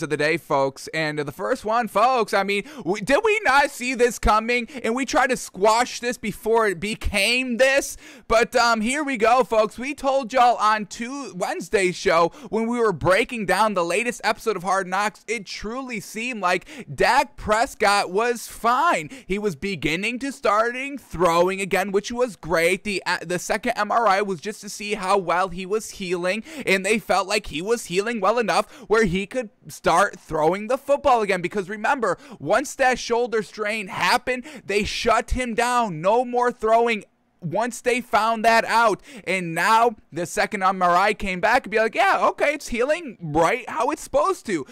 of the day, folks, and the first one, folks, I mean, did we not see this coming? And we tried to squash this before it became this, but here we go, folks. We told y'all on Wednesday's show when we were breaking down the latest episode of Hard Knocks, it truly seemed like Dak Prescott was fine. He was beginning to starting throwing again, which was great. The second MRI was just to see how well he was healing, and they felt like he was healing well enough where he could start throwing the football again, because remember, once that shoulder strain happened, they shut him down. No more throwing once they found that out. And now the second MRI came back and be like, yeah, okay, it's healing right how it's supposed to.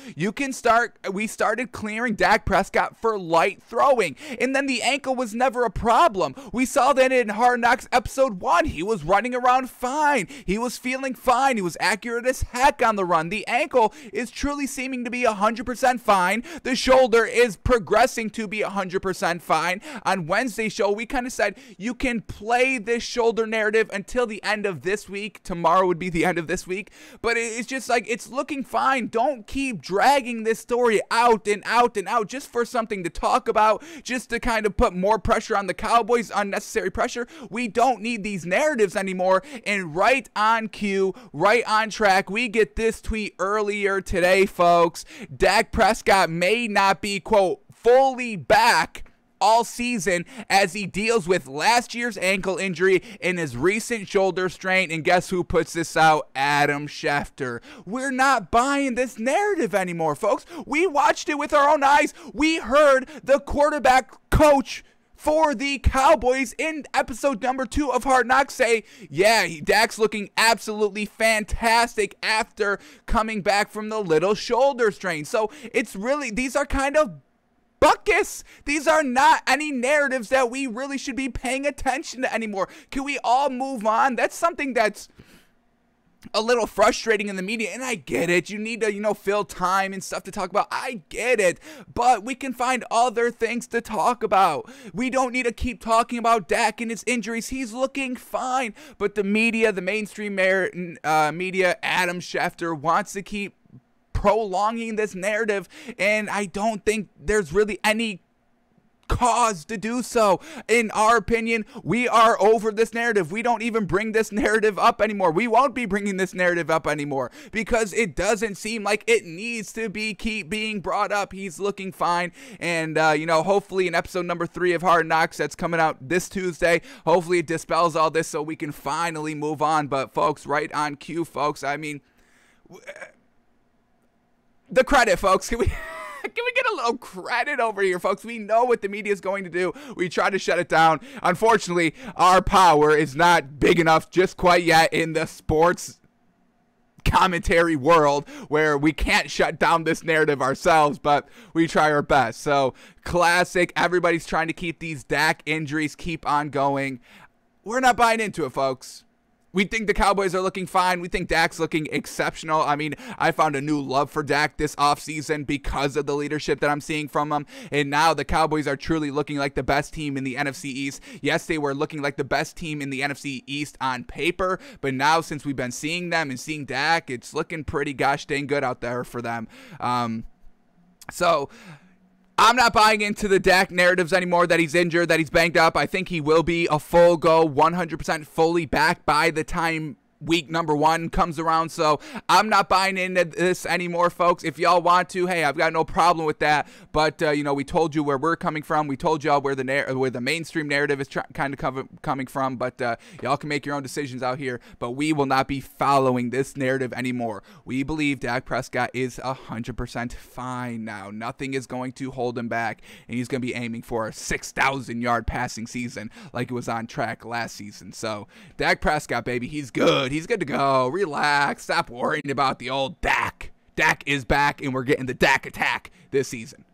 We started clearing Dak Prescott for light throwing, and then the ankle was never a problem. We saw that in Hard Knocks episode 1. He was running around fine. He was feeling fine. He was accurate as heck on the run. The ankle is truly seeming to be 100% fine. The shoulder is progressing to be 100% fine. On Wednesday's show, we kind of said you can play this shoulder narrative until the end of this week. Tomorrow would be the end of this week, but it's just like, it's looking fine. Don't keep dragging this story out and out and out just for something to talk about, just to kind of put more pressure on the Cowboys, unnecessary pressure. We don't need these narratives anymore. And right on cue, right on track, we get this tweet earlier today, folks. Dak Prescott may not be, quote, fully back all season as he deals with last year's ankle injury and his recent shoulder strain. And guess who puts this out? Adam Schefter. We're not buying this narrative anymore, folks. We watched it with our own eyes. We heard the quarterback coach for the Cowboys in episode number 2 of Hard Knocks say, yeah, Dak's looking absolutely fantastic after coming back from the little shoulder strain. So it's really, these are kind of buckus. These are not any narratives that we really should be paying attention to anymore. Can we all move on? That's something that's a little frustrating in the media, and I get it. You need to, fill time and stuff to talk about. I get it, but we can find other things to talk about. We don't need to keep talking about Dak and his injuries. He's looking fine, but the media, the mainstream media, Adam Schefter wants to keep prolonging this narrative, and I don't think there's really any cause to do so. In our opinion, we are over this narrative. We don't even bring this narrative up anymore. We won't be bringing this narrative up anymore because it doesn't seem like it needs to keep being brought up. He's looking fine, and hopefully in episode number 3 of Hard Knocks that's coming out this Tuesday, hopefully it dispels all this so we can finally move on. But folks, right on cue, folks, I mean, the credit, folks. Can we get a little credit over here, folks? We know what the media is going to do. We try to shut it down. Unfortunately, our power is not big enough just quite yet in the sports commentary world where we can't shut down this narrative ourselves, but we try our best. So, classic. Everybody's trying to keep these Dak injuries keep on going. We're not buying into it, folks. We think the Cowboys are looking fine. We think Dak's looking exceptional. I mean, I found a new love for Dak this offseason because of the leadership that I'm seeing from him. And now the Cowboys are truly looking like the best team in the NFC East. Yes, they were looking like the best team in the NFC East on paper. But now, since we've been seeing them and seeing Dak, it's looking pretty gosh dang good out there for them. So I'm not buying into the Dak narratives anymore, that he's injured, that he's banged up. I think he will be a full go, 100% fully back by the time week number 1 comes around. So I'm not buying into this anymore, folks. If y'all want to, hey, I've got no problem with that. But we told you where we're coming from. We told y'all where the mainstream narrative is kind of coming from. But y'all can make your own decisions out here. But we will not be following this narrative anymore. We believe Dak Prescott is 100% fine now. Nothing is going to hold him back, and he's going to be aiming for a 6,000-yard passing season like it was on track last season. So Dak Prescott, baby, he's good. He's good to go. Relax. Stop worrying about the old Dak. Dak is back, and we're getting the Dak attack this season.